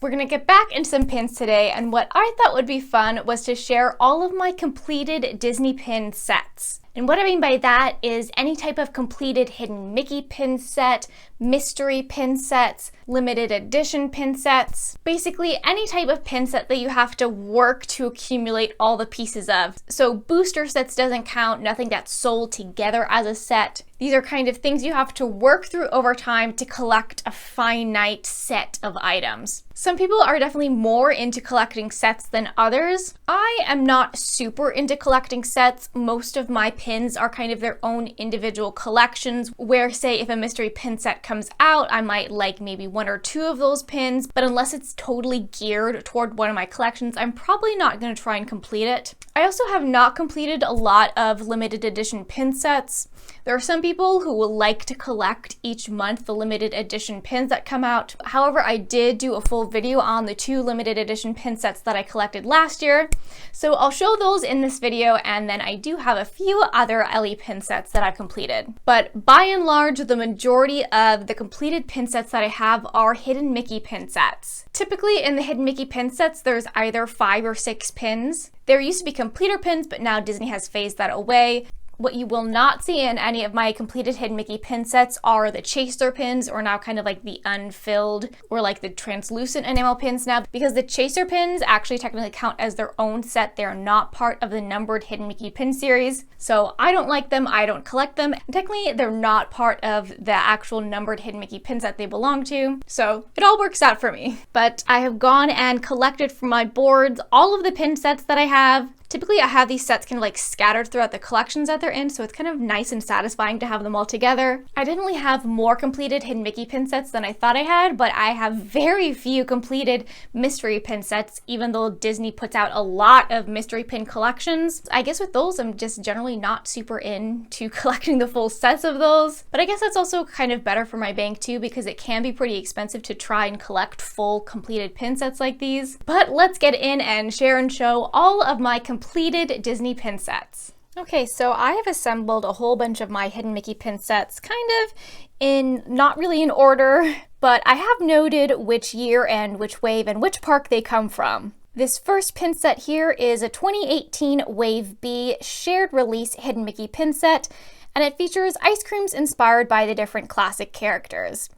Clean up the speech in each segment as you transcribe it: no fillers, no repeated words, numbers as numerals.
We're gonna get back into some pins today, and what I thought would be fun was to share all of my completed Disney pin sets. And what I mean by that is any type of completed Hidden Mickey pin set, mystery pin sets, limited edition pin sets, basically any type of pin set that you have to work to accumulate all the pieces of. So booster sets doesn't count, nothing that's sold together as a set. These are kind of things you have to work through over time to collect a finite set of items. Some people are definitely more into collecting sets than others. I am not super into collecting sets. Most of my pins are kind of their own individual collections, where say if a mystery pin set comes out, I might like maybe one or two of those pins, but unless it's totally geared toward one of my collections, I'm probably not going to try and complete it. I also have not completed a lot of limited edition pin sets. There are some people who will like to collect each month the limited edition pins that come out. However, I did do a full video on the 2 limited edition pin sets that I collected last year. So I'll show those in this video, and then I do have a few other LE pin sets that I've completed. But by and large, the majority of the completed pin sets that I have are Hidden Mickey pin sets. Typically in the Hidden Mickey pin sets, there's either 5 or 6 pins. There used to be completer pins, but now Disney has phased that away. What you will not see in any of my completed Hidden Mickey pin sets are the chaser pins, or now kind of like the unfilled or like the translucent enamel pins now, because the chaser pins actually technically count as their own set. They're not part of the numbered Hidden Mickey pin series. So I don't like them, I don't collect them. And technically they're not part of the actual numbered Hidden Mickey pin set they belong to. So it all works out for me. But I have gone and collected from my boards all of the pin sets that I have. Typically I have these sets kind of like scattered throughout the collections that they're in, so it's kind of nice and satisfying to have them all together. I definitely have more completed Hidden Mickey pin sets than I thought I had, but I have very few completed mystery pin sets, even though Disney puts out a lot of mystery pin collections. I guess with those, I'm just generally not super into collecting the full sets of those. But I guess that's also kind of better for my bank too, because it can be pretty expensive to try and collect full completed pin sets like these. But let's get in and share and show all of my completed Disney pin sets. Okay, so I have assembled a whole bunch of my Hidden Mickey pin sets, kind of in, not really in order, but I have noted which year and which wave and which park they come from. This first pin set here is a 2018 Wave B shared release Hidden Mickey pin set, and it features ice creams inspired by the different classic characters.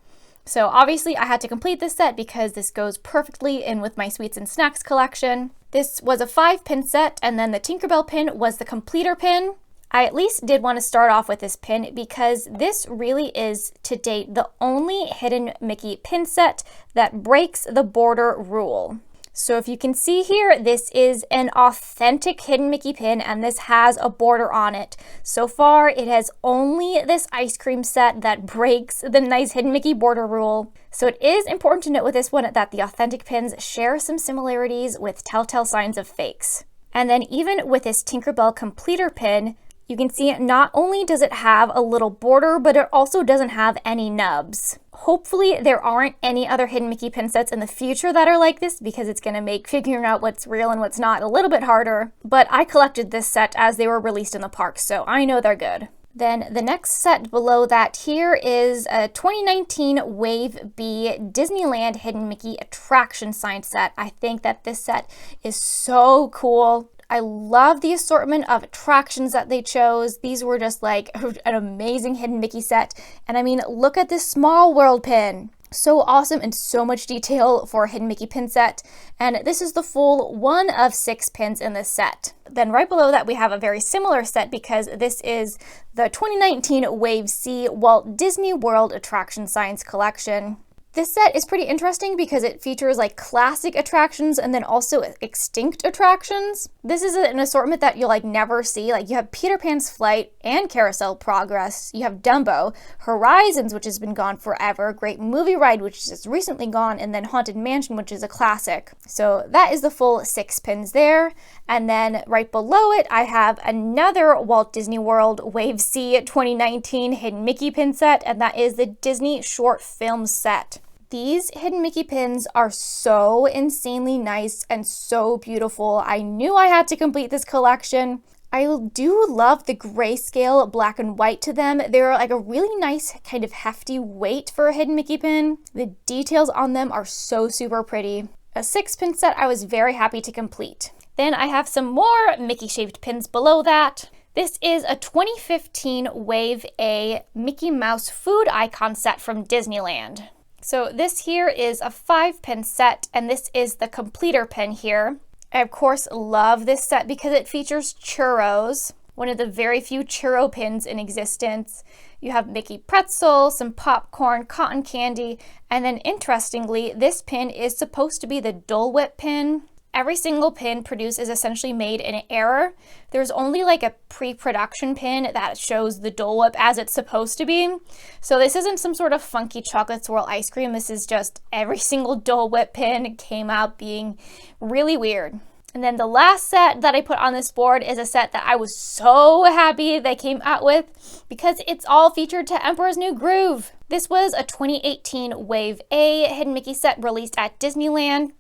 So obviously I had to complete this set because this goes perfectly in with my sweets and snacks collection. This was a 5-pin set, and then the Tinkerbell pin was the completer pin. I at least did want to start off with this pin because this really is, to date, the only Hidden Mickey pin set that breaks the border rule. So if you can see here, this is an authentic Hidden Mickey pin, and this has a border on it. So far, it has only this ice cream set that breaks the nice Hidden Mickey border rule. So it is important to note with this one that the authentic pins share some similarities with telltale signs of fakes. And then even with this Tinkerbell completer pin, you can see not only does it have a little border, but it also doesn't have any nubs. Hopefully there aren't any other Hidden Mickey pin sets in the future that are like this, because it's going to make figuring out what's real and what's not a little bit harder. But I collected this set as they were released in the park, so I know they're good. Then the next set below that here is a 2019 Wave B Disneyland Hidden Mickey attraction sign set. I think that this set is so cool. I love the assortment of attractions that they chose. These were just like an amazing Hidden Mickey set. And I mean, look at this Small World pin. So awesome and so much detail for a Hidden Mickey pin set. And this is the full 1 of 6 pins in this set. Then right below that we have a very similar set, because this is the 2019 Wave C Walt Disney World Attraction Signs Collection. This set is pretty interesting because it features like classic attractions and then also extinct attractions. This is an assortment that you'll like never see. Like you have Peter Pan's Flight and Carousel Progress. You have Dumbo, Horizons, which has been gone forever, Great Movie Ride, which is just recently gone, and then Haunted Mansion, which is a classic. So that is the full 6 pins there. And then right below it, I have another Walt Disney World Wave C 2019 Hidden Mickey pin set, and that is the Disney short film set. These Hidden Mickey pins are so insanely nice and so beautiful. I knew I had to complete this collection. I do love the grayscale black and white to them. They're like a really nice kind of hefty weight for a Hidden Mickey pin. The details on them are so super pretty. A 6-pin set I was very happy to complete. Then I have some more Mickey shaped pins below that. This is a 2015 Wave A Mickey Mouse food icon set from Disneyland. So this here is a 5-pin set, and this is the completer pin here. I of course love this set because it features churros, one of the very few churro pins in existence. You have Mickey pretzel, some popcorn, cotton candy, and then interestingly, this pin is supposed to be the Dole Whip pin. Every single pin produced is essentially made in error. There's only like a pre-production pin that shows the Dole Whip as it's supposed to be. So this isn't some sort of funky chocolate swirl ice cream. This is just every single Dole Whip pin came out being really weird. And then the last set that I put on this board is a set that I was so happy they came out with because it's all featured to Emperor's New Groove. This was a 2018 Wave A Hidden Mickey set released at Disneyland.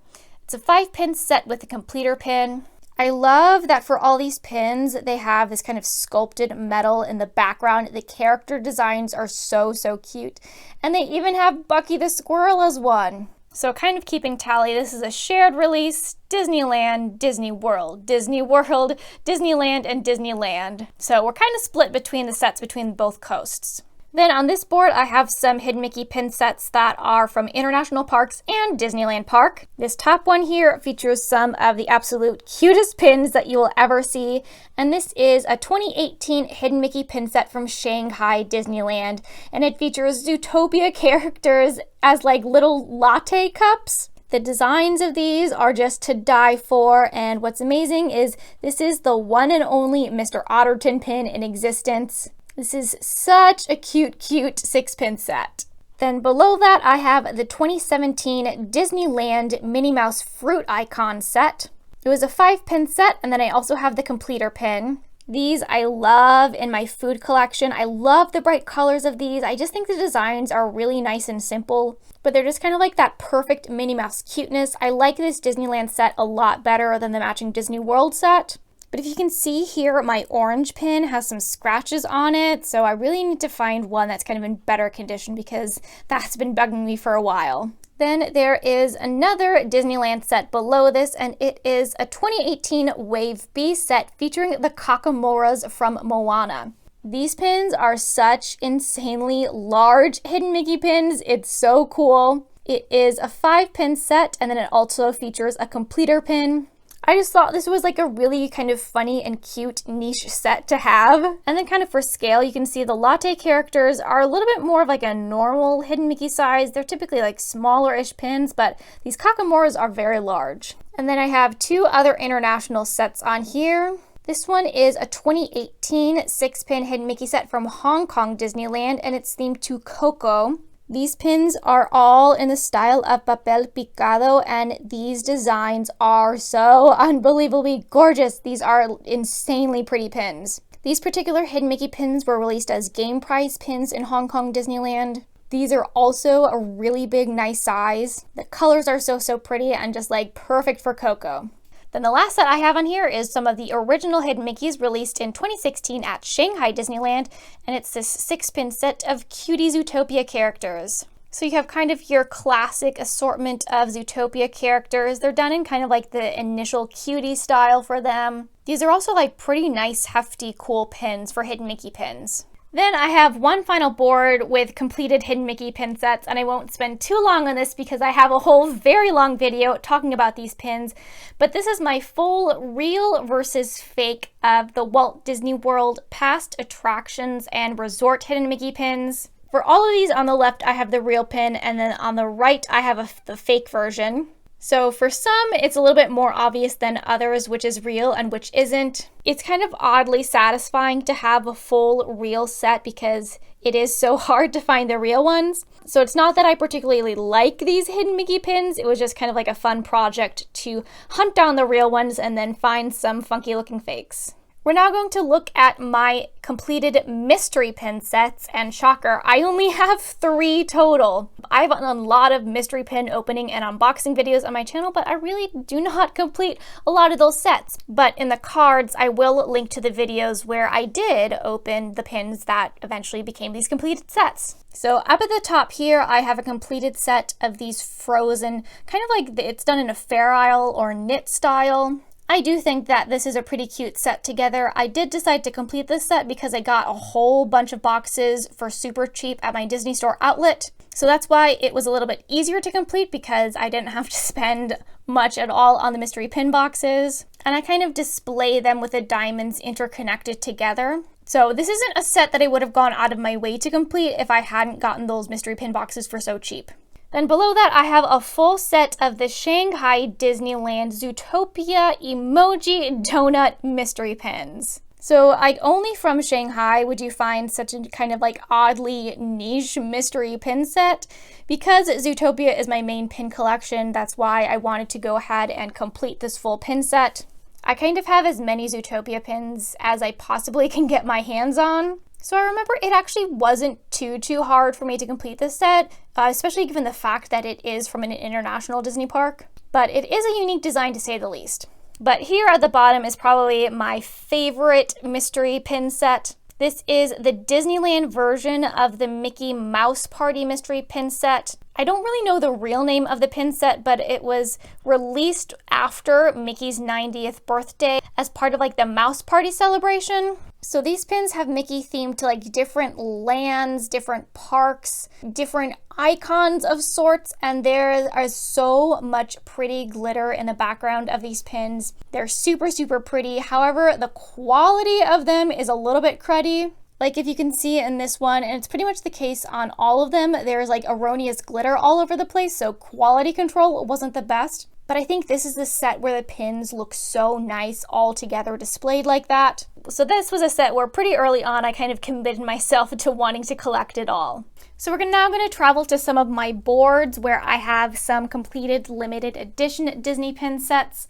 It's a 5-pin set with a completer pin. I love that for all these pins, they have this kind of sculpted metal in the background. The character designs are so cute. And they even have Bucky the Squirrel as one. So kind of keeping tally, this is a shared release, Disneyland, Disney World, Disneyland, and Disneyland. So we're kind of split between the sets between both coasts. Then on this board, I have some Hidden Mickey pin sets that are from international parks and Disneyland Park. This top one here features some of the absolute cutest pins that you will ever see. And this is a 2018 Hidden Mickey pin set from Shanghai Disneyland. And it features Zootopia characters as like little latte cups. The designs of these are just to die for, and what's amazing is this is the one and only Mr. Otterton pin in existence. This is such a cute 6-pin set. Then below that, I have the 2017 Disneyland Minnie Mouse Fruit Icon set. It was a 5-pin set, and then I also have the completer pin. These I love in my food collection. I love the bright colors of these. I just think the designs are really nice and simple, but they're just kind of like that perfect Minnie Mouse cuteness. I like this Disneyland set a lot better than the matching Disney World set. But if you can see here, my orange pin has some scratches on it, so I really need to find one that's kind of in better condition because that's been bugging me for a while. Then there is another Disneyland set below this, and it is a 2018 Wave B set featuring the Kakamoras from Moana. These pins are such insanely large Hidden Mickey pins. It's so cool. It is a 5-pin set, and then it also features a completer pin. I just thought this was like a really kind of funny and cute niche set to have. And then kind of for scale, you can see the latte characters are a little bit more of like a normal Hidden Mickey size. They're typically like smaller-ish pins, but these Kakamoras are very large. And then I have 2 other international sets on here. This one is a 2018 6-pin Hidden Mickey set from Hong Kong Disneyland, and it's themed to Coco. These pins are all in the style of papel picado, and these designs are so unbelievably gorgeous. These are insanely pretty pins. These particular Hidden Mickey pins were released as game prize pins in Hong Kong Disneyland. These are also a really big, nice size. The colors are so pretty and just like perfect for Coco. Then the last set I have on here is some of the original Hidden Mickeys released in 2016 at Shanghai Disneyland, and it's this 6-pin set of cutie Zootopia characters. So you have kind of your classic assortment of Zootopia characters. They're done in kind of like the initial cutie style for them. These are also like pretty nice, hefty, cool pins for Hidden Mickey pins. Then I have one final board with completed Hidden Mickey pin sets, and I won't spend too long on this because I have a whole very long video talking about these pins, but this is my full real versus fake of the Walt Disney World past attractions and resort Hidden Mickey pins. For all of these on the left, I have the real pin, and then on the right, I have the fake version. So for some, it's a little bit more obvious than others which is real and which isn't. It's kind of oddly satisfying to have a full real set because it is so hard to find the real ones. So it's not that I particularly like these Hidden Mickey pins. It was just kind of like a fun project to hunt down the real ones and then find some funky looking fakes. We're now going to look at my completed mystery pin sets, and shocker, I only have 3 total. I have a lot of mystery pin opening and unboxing videos on my channel, but I really do not complete a lot of those sets. But in the cards, I will link to the videos where I did open the pins that eventually became these completed sets. So up at the top here, I have a completed set of these frozen, kind of like it's done in a Fair Isle or knit style. I do think that this is a pretty cute set together. I did decide to complete this set because I got a whole bunch of boxes for super cheap at my Disney Store outlet. So that's why it was a little bit easier to complete, because I didn't have to spend much at all on the mystery pin boxes. And I kind of display them with the diamonds interconnected together. So this isn't a set that I would have gone out of my way to complete if I hadn't gotten those mystery pin boxes for so cheap. Then below that, I have a full set of the Shanghai Disneyland Zootopia Emoji Donut Mystery Pins. So only from Shanghai would you find such a kind of like oddly niche mystery pin set. Because Zootopia is my main pin collection, that's why I wanted to go ahead and complete this full pin set. I kind of have as many Zootopia pins as I possibly can get my hands on. So I remember it actually wasn't too hard for me to complete this set, especially given the fact that it is from an international Disney park. But it is a unique design to say the least. But here at the bottom is probably my favorite mystery pin set. This is the Disneyland version of the Mickey Mouse Party mystery pin set. I don't really know the real name of the pin set, but it was released after Mickey's 90th birthday as part of like the Mouse Party celebration. So these pins have Mickey themed to like different lands, different parks, different icons of sorts, and there is so much pretty glitter in the background of these pins. They're super pretty. However, the quality of them is a little bit cruddy. Like if you can see in this one, and it's pretty much the case on all of them, there's like erroneous glitter all over the place, so quality control wasn't the best. But I think this is the set where the pins look so nice all together displayed like that. So this was a set where pretty early on I kind of committed myself to wanting to collect it all. So we're now going to travel to some of my boards where I have some completed limited edition Disney pin sets.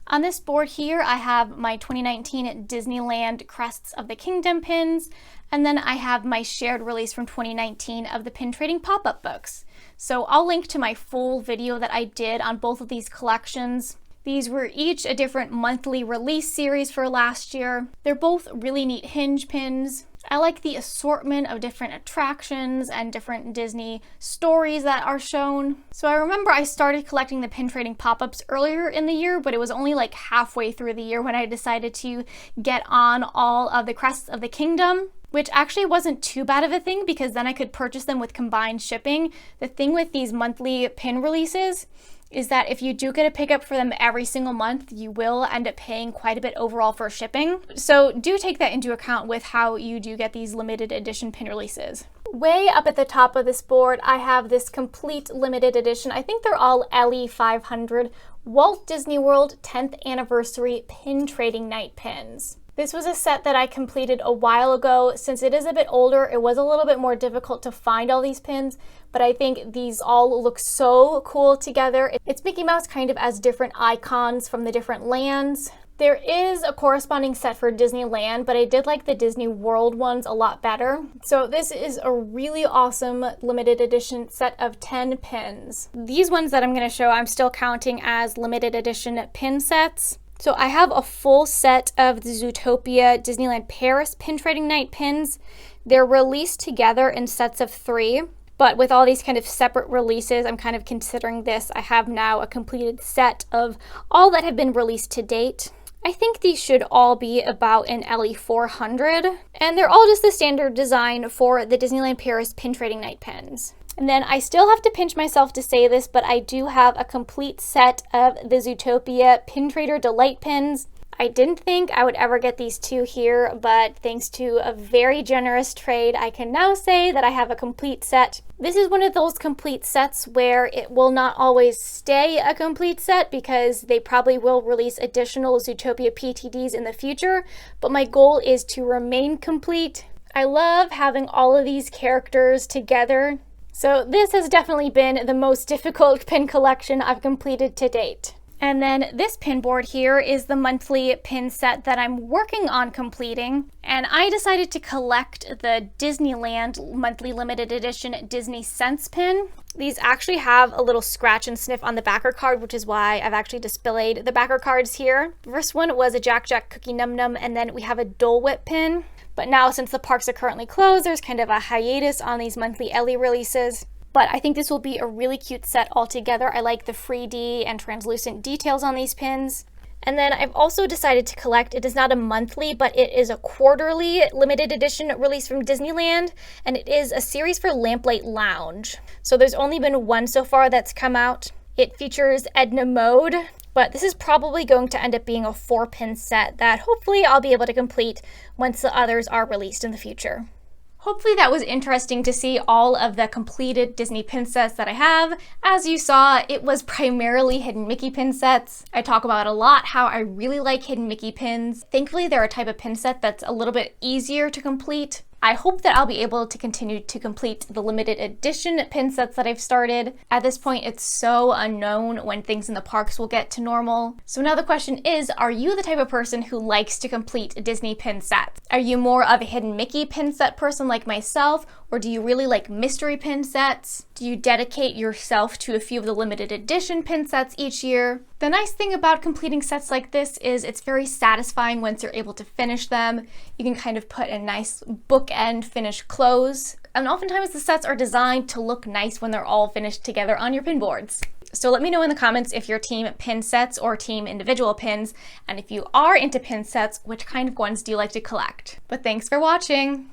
On this board here, I have my 2019 Disneyland Crests of the Kingdom pins, and then I have my shared release from 2019 of the pin trading pop-up books. So I'll link to my full video that I did on both of these collections. These were each a different monthly release series for last year. They're both really neat hinge pins. I like the assortment of different attractions and different Disney stories that are shown. So I remember I started collecting the pin trading pop-ups earlier in the year, but it was only like halfway through the year when I decided to get on all of the Crests of the Kingdom, which actually wasn't too bad of a thing because then I could purchase them with combined shipping. The thing with these monthly pin releases is that if you do get a pickup for them every single month, you will end up paying quite a bit overall for shipping. So do take that into account with how you do get these limited edition pin releases. Way up at the top of this board, I have this complete limited edition. I think they're all LE 500 Walt Disney World 10th Anniversary Pin Trading Night pins. This was a set that I completed a while ago. Since it is a bit older, it was a little bit more difficult to find all these pins, but I think these all look so cool together. It's Mickey Mouse kind of as different icons from the different lands. There is a corresponding set for Disneyland, but I did like the Disney World ones a lot better. So this is a really awesome limited edition set of 10 pins. These ones that I'm going to show, I'm still counting as limited edition pin sets. So I have a full set of the Zootopia Disneyland Paris Pin Trading Night pins. They're released together in sets of 3, but with all these kind of separate releases, I'm kind of considering this. I have now a completed set of all that have been released to date. I think these should all be about an LE 400, and they're all just the standard design for the Disneyland Paris Pin Trading Night pins. And then I still have to pinch myself to say this, but I do have a complete set of the Zootopia Pin Trader Delight pins. I didn't think I would ever get these 2 here, but thanks to a very generous trade, I can now say that I have a complete set. This is one of those complete sets where it will not always stay a complete set because they probably will release additional Zootopia PTDs in the future, but my goal is to remain complete. I love having all of these characters together. So this has definitely been the most difficult pin collection I've completed to date. And then this pin board here is the monthly pin set that I'm working on completing. And I decided to collect the Disneyland monthly limited edition Disney Sense pin. These actually have a little scratch and sniff on the backer card, which is why I've actually displayed the backer cards here. The first one was a Jack Jack Cookie Num Num, and then we have a Dole Whip pin. But now, since the parks are currently closed, there's kind of a hiatus on these monthly Ellie releases. But I think this will be a really cute set altogether. I like the 3D and translucent details on these pins. And then I've also decided to collect, it is not a monthly, but it is a quarterly limited edition release from Disneyland, and it is a series for Lamplight Lounge. So there's only been one so far that's come out. It features Edna Mode, but this is probably going to end up being a 4-pin set that hopefully I'll be able to complete once the others are released in the future. Hopefully that was interesting to see all of the completed Disney pin sets that I have. As you saw, it was primarily Hidden Mickey pin sets. I talk about a lot how I really like Hidden Mickey pins. Thankfully, they're a type of pin set that's a little bit easier to complete. I hope that I'll be able to continue to complete the limited edition pin sets that I've started. At this point, it's so unknown when things in the parks will get to normal. So now the question is, are you the type of person who likes to complete Disney pin sets? Are you more of a Hidden Mickey pin set person like myself, or do you really like mystery pin sets? Do you dedicate yourself to a few of the limited edition pin sets each year? The nice thing about completing sets like this is it's very satisfying once you're able to finish them. You can kind of put a nice bookend finish close. And oftentimes the sets are designed to look nice when they're all finished together on your pin boards. So let me know in the comments if you're team pin sets or team individual pins. And if you are into pin sets, which kind of ones do you like to collect? But thanks for watching.